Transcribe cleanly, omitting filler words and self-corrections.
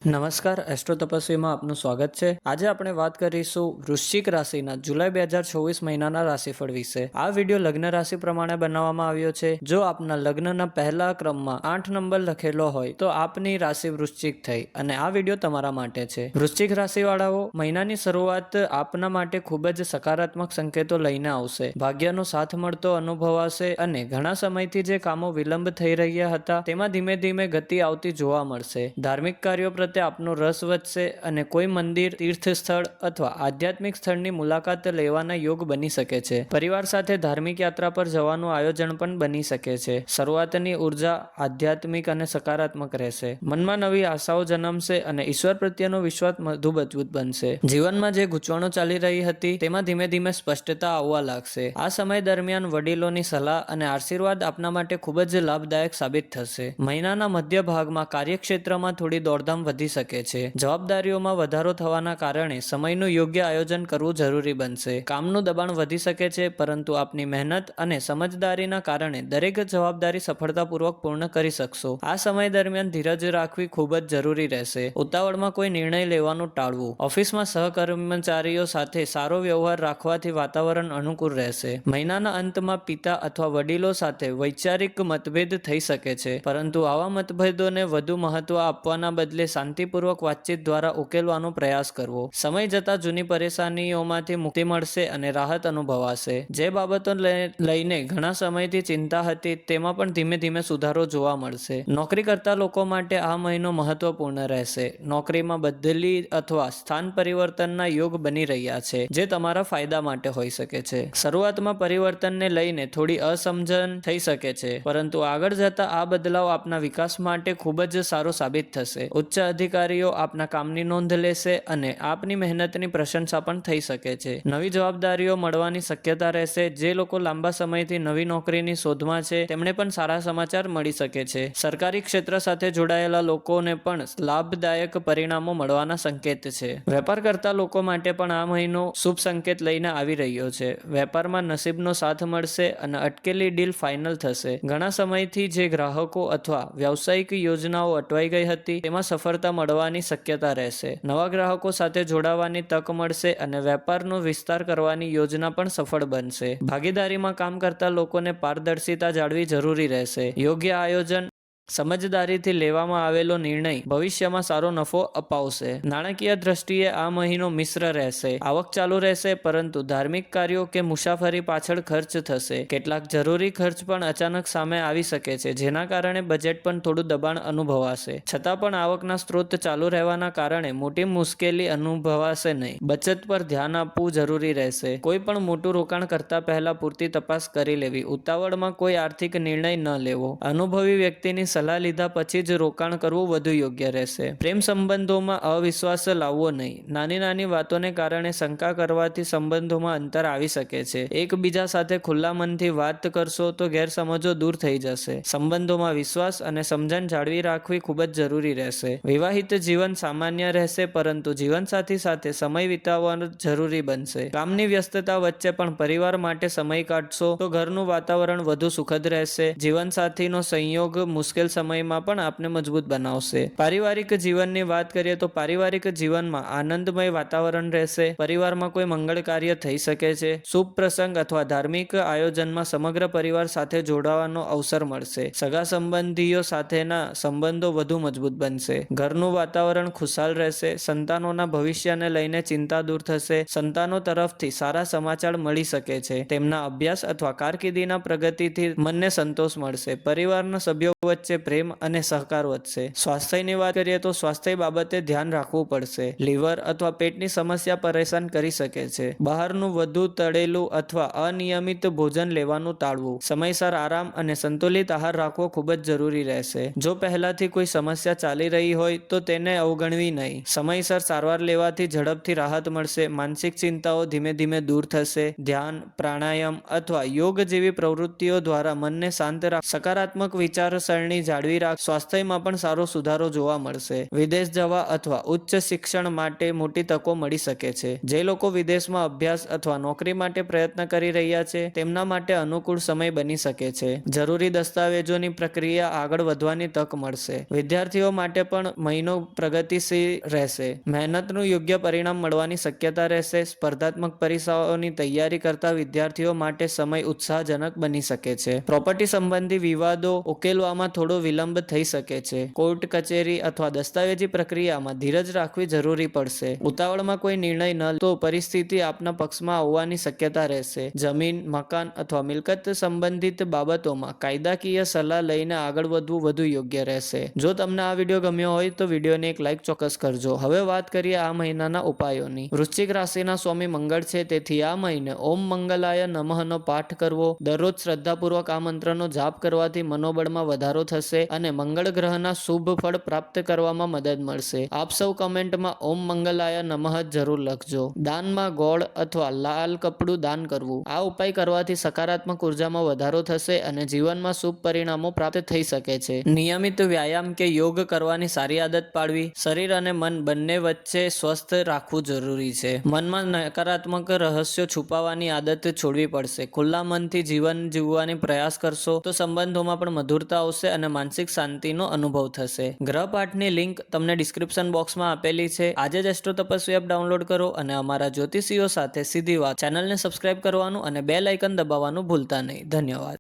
નમસ્કાર, એસ્ટ્રો તપસ્વીમાં આપનું સ્વાગત છે। આજે આપણે વાત કરીશું વૃશ્ચિક રાશિના જુલાઈ 2024 મહિનાના રાશિફળ વિશે। આ વિડીયો લગ્ન રાશિ પ્રમાણે બનાવવામાં આવ્યો છે। જો આપના લગ્નના પહેલા ક્રમમાં 8 નંબર લખેલો હોય તો આપની રાશિ વૃશ્ચિક થઈ અને આ વિડીયો તમારા માટે છે। વૃશ્ચિક રાશિવાળાઓ, મહિનાની શરૂઆત આપના માટે ખૂબ જ સકારાત્મક સંકેતો લઈને આવશે। ભાગ્યનો સાથ મળતો અનુભવાશે અને ઘણા સમયથી જે કામો વિલંબ થઈ રહ્યા હતા તેમાં ધીમે ધીમે ગતિ આવતી જોવા મળશે। ધાર્મિક કાર્યો પ્રત્યે આપનો રસ વધશે અને કોઈ મંદિર, તીર્થ સ્થળ અથવા આધ્યાત્મિક સ્થળની મુલાકાત લેવાના યોગ બની શકે છે। પરિવાર સાથે ધાર્મિક યાત્રા પર જવાનું આયોજન પણ બની શકે છે। શરૂઆતની ઉર્જા આધ્યાત્મિક અને સકારાત્મક રહેશે। મનમાં નવી આશાઓ જન્મશે અને ઈશ્વર પ્રત્યેનો વિશ્વાસ વધુ મજબૂત બનશે। જીવનમાં જે ગૂંચવણો ચાલી રહી હતી તેમાં ધીમે ધીમે સ્પષ્ટતા આવવા લાગશે। આ સમય દરમિયાન વડીલોની સલાહ અને આશીર્વાદ આપના માટે ખૂબ જ લાભદાયક સાબિત થશે। મહિનાના મધ્ય ભાગમાં કાર્યક્ષેત્રમાં થોડી દોડધામ વધી શકે છે। જવાબદારીઓમાં વધારો થવાના કારણે સમયનું યોગ્ય આયોજન કરવું જરૂરી બનશે। કામનું દબાણ વધી શકે છે, પરંતુ આપની મહેનત અને સમજદારીના કારણે દરેક જવાબદારી સફળતાપૂર્વક પૂર્ણ કરી શકશો। આ સમય દરમિયાન ધીરજ રાખવી ખૂબ જ જરૂરી રહેશે। ઉતાવળમાં કોઈ નિર્ણય લેવાનું ટાળવું। ઓફિસમાં સહકર્મચારીઓ સાથે સારો વ્યવહાર રાખવાથી વાતાવરણ અનુકૂળ રહેશે। મહિનાના અંતમાં પિતા અથવા વડીલો સાથે વૈચારિક મતભેદ થઈ શકે છે, પરંતુ આવા મતભેદોને વધુ મહત્વ આપવાના બદલે શાંતિપૂર્વક વાતચીત દ્વારા ઉકેલવાનો પ્રયાસ કરવો। સમય જતાં જૂની પરેશાનીઓમાંથી મુક્તિ મળશે અને રાહત અનુભવાશે। જે બાબતો લઈને ઘણા સમયથી ચિંતા હતી તેમાં પણ ધીમે ધીમે સુધારો જોવા મળશે। નોકરી કરતા લોકો માટે આ મહિનો મહત્વપૂર્ણ રહેશે। નોકરીમાં બદલી અથવા સ્થાન પરિવર્તનના યોગ બની રહ્યા છે, જે તમારા ફાયદા માટે હોઈ શકે છે। શરૂઆતમાં પરિવર્તનને લઈને થોડી અસમજણ થઈ શકે છે, પરંતુ આગળ જતા આ બદલાવ આપના વિકાસ માટે ખૂબ જ સારો સાબિત થશે। ઉચ્ચ અધિકારીઓ આપના કામની નોંધ લેશે અને આપની મહેનતની પ્રશંસા પણ થઈ શકે છે। નવી જવાબદારીઓ મળવાની શક્યતા રહેશે। જે લોકો લાંબા સમયથી નવી નોકરીની શોધમાં છે તેમને પણ સારા સમાચાર મળી શકે છે। સરકારી ક્ષેત્ર સાથે જોડાયેલા લોકોને પણ લાભદાયક પરિણામો મળવાના સંકેત છે। વેપાર કરતા લોકો માટે પણ આ મહિનો શુભ સંકેત લઈને આવી રહ્યો છે। વેપારમાં નસીબનો સાથ મળશે અને અટકેલી ડીલ ફાઇનલ થશે। ઘણા સમયથી જે ગ્રાહકો અથવા વ્યવસાયિક યોજનાઓ અટવાઈ ગઈ હતી તેમાં સફળતા મળવાની શક્યતા રહેશે। નવા ગ્રાહકો સાથે જોડાવાની તક મળશે અને વેપારનો વિસ્તાર કરવાની યોજના પણ સફળ બનશે। ભાગીદારીમાં કામ કરતા લોકોને પારદર્શિતા જાળવવી જરૂરી રહેશે। યોગ્ય આયોજન, સમજદારીથી લેવામાં આવેલો નિર્ણય ભવિષ્યમાં સારો નફો અપાવશે। નાણાકીય દ્રષ્ટિએ આ મહિનો મિશ્ર રહેશે। આવક ચાલુ રહેશે, પરંતુ ધાર્મિક કાર્યો કે મુસાફરી પાછળ ખર્ચ થશે। કેટલાક જરૂરી ખર્ચ પણ અચાનક સામે આવી શકે છે, જેના કારણે બજેટ પર થોડું દબાણ અનુભવાશે। છતાં પણ આવકના સ્ત્રોત ચાલુ રહેવાના કારણે મોટી મુશ્કેલી અનુભવાશે નહીં। બચત પર ધ્યાન આપવું જરૂરી રહેશે। કોઈ પણ મોટું રોકાણ કરતા પહેલા પૂરતી તપાસ કરી લેવી। ઉતાવળમાં કોઈ આર્થિક નિર્ણય ન લેવો। અનુભવી વ્યક્તિની સલાહ લીધા પછી જ રોકાણ કરવું વધુ યોગ્ય રહેશે। પ્રેમ સંબંધોમાં અવિશ્વાસ લાવવો નહીં। નાની નાની વાતોને કારણે શંકા કરવાથી સંબંધોમાં અંતર આવી શકે છે। એકબીજા સાથે ખુલ્લા મનથી વાત કરશો તો ગેરસમજો દૂર થઈ જશે। સંબંધોમાં વિશ્વાસ અને સમજણ જાળવી રાખવી ખૂબ જ જરૂરી રહેશે। વિવાહિત જીવન સામાન્ય રહેશે, પરંતુ જીવનસાથી સાથે સમય વિતાવવાનો જરૂરી બનશે। કામની વ્યસ્તતા વચ્ચે પણ પરિવાર માટે સમય કાઢશો તો ઘરનું વાતાવરણ વધુ સુખદ રહેશે। જીવનસાથીનો સંયોગ મુશ્કેલ સમયમાં પણ આપને મજબૂત બનાવશે। પારિવારિક જીવનની વાત કરીએ તો પારિવારિક જીવનમાં આનંદમય વાતાવરણ રહેશે। પરિવારમાં કોઈ મંગળ કાર્ય થઈ શકે છે। શુભ પ્રસંગ અથવા ધાર્મિક આયોજનમાં સમગ્ર પરિવાર સાથે જોડાવાનો અવસર મળશે। સગા સંબંધીઓ સાથેના સંબંધો વધુ મજબૂત બનશે। ઘરનું વાતાવરણ ખુશાલ રહેશે। સંતાનોના ભવિષ્યને લઈને ચિંતા દૂર થશે। સંતાનો તરફથી સારા સમાચાર મળી શકે છે। તેમના અભ્યાસ અથવા કારકિર્દીના પ્રગતિથી મનને સંતોષ મળશે। પરિવારના સભ્યો વચ્ચે પ્રેમ અને સહકાર વધશે। સ્વાસ્થ્યની વાત કરીએ તો સ્વાસ્થ્ય બાબતે ધ્યાન રાખવું પડશે। લીવર અથવા પેટની સમસ્યા પરેશાન કરી શકે છે। બહારનું વધુ તળેલું અથવા અનિયમિત ભોજન લેવાનું ટાળવું। સમયસર આરામ અને સંતુલિત આહાર રાખવો ખૂબ જ જરૂરી રહેશે। જો પહેલાથી કોઈ સમસ્યા ચાલી રહી હોય તો તેને અવગણવી નહીં। સમયસર સારવાર લેવાથી ઝડપથી રાહત મળશે। માનસિક ચિંતાઓ ધીમે ધીમે દૂર થશે। ધ્યાન, પ્રાણાયામ અથવા યોગ જેવી પ્રવૃત્તિઓ દ્વારા મનને શાંત રાખ સકારાત્મક વિચારસરણી હાર્મોની જાળવી રાખ સ્વાસ્થ્યમાં પણ સારો સુધારો જોવા મળશે. વિદેશ જવા અથવા ઉચ્ચ શિક્ષણ માટે મોટી તકો મળી શકે છે. જે લોકો વિદેશમાં અભ્યાસ અથવા નોકરી માટે પ્રયત્ન કરી રહ્યા છે તેમના માટે અનુકૂળ સમય બની શકે છે. જરૂરી દસ્તાવેજોની પ્રક્રિયા આગળ વધવાની તક મળશે. વિદ્યાર્થીઓ માટે પણ મહિનો પ્રગતિશીલ રહેશે. મહેનતનું યોગ્ય પરિણામ મળવાની શક્યતા રહેશે. સ્પર્ધાત્મક પરીક્ષાઓની તૈયારી કરતા વિદ્યાર્થીઓ માટે સમય ઉત્સાહજનક બની શકે છે. પ્રોપર્ટી સંબંધી વિવાદો ઉકેલવામાં થોડો વિલંબ થઈ શકે છે. કોર્ટ કચેરી અથવા દસ્તાવેજી પ્રક્રિયામાં ધીરજ રાખવી જરૂરી પડશે. ઉતાવળમાં કોઈ નિર્ણય ન તો પરિસ્થિતિ આપના પક્ષમાં આવવાની શક્યતા રહેશે. જમીન, મકાન અથવા મિલકત સંબંધિત બાબતોમાં કાયદાકીય સલાહ લઈને આગળ વધવું વધુ યોગ્ય રહેશે. જો તમને આ વિડીયો ગમ્યો હોય તો વિડીયોને એક લાઇક ચોક્કસ કરજો. હવે વાત કરીએ આ મહિનાના ઉપાયોની. વૃશ્ચિક રાશિના સ્વામી મંગળ છે, તેથી આ મહિને ઓમ મંગલાય નમઃનો પાઠ કરવો. દરરોજ શ્રદ્ધાપૂર્વક આ મંત્રનો જાપ કરવાથી મનોબળમાં વધારો થશે અને મંગળ ગ્રહના શુભ ફળ પ્રાપ્ત કરવામાં મદદ મળશે. આપ સૌ કમેન્ટમાં ઓમ મંગલાય નમઃ જરૂર લખજો. દાનમાં ગોળ અથવા લાલ કપડું દાન કરવું. આ ઉપાય કરવાથી સકારાત્મક ઉર્જામાં વધારો થશે અને જીવનમાં શુભ પરિણામો પ્રાપ્ત થઈ શકે છે. નિયમિત વ્યાયામ કે યોગ કરવાની સારી આદત પાડવી. શરીર અને મન બંને વચ્ચે સ્વસ્થ રાખવું જરૂરી છે. મનમાં નકારાત્મક રહસ્યો છુપાવવાની આદત છોડવી પડશે. ખુલ્લા મનથી જીવન જીવવાની પ્રયાસ કરશો તો સંબંધોમાં પણ મધુરતા આવશે અને માનસિક શાંતિનો અનુભવ થશે. ગ્રહપાઠની લિંક તમને ડિસ્ક્રિપ્શન બોક્સમાં આપેલી છે. આજે જ એસ્ટ્રો તપસ્વી એપ ડાઉનલોડ કરો અને અમારા જ્યોતિષીઓ સાથે સીધી વાત ચેનલને સબસ્ક્રાઇબ કરવાનું અને બેલ આઇકન દબાવવાનું ભૂલતા નહીં. ધન્યવાદ.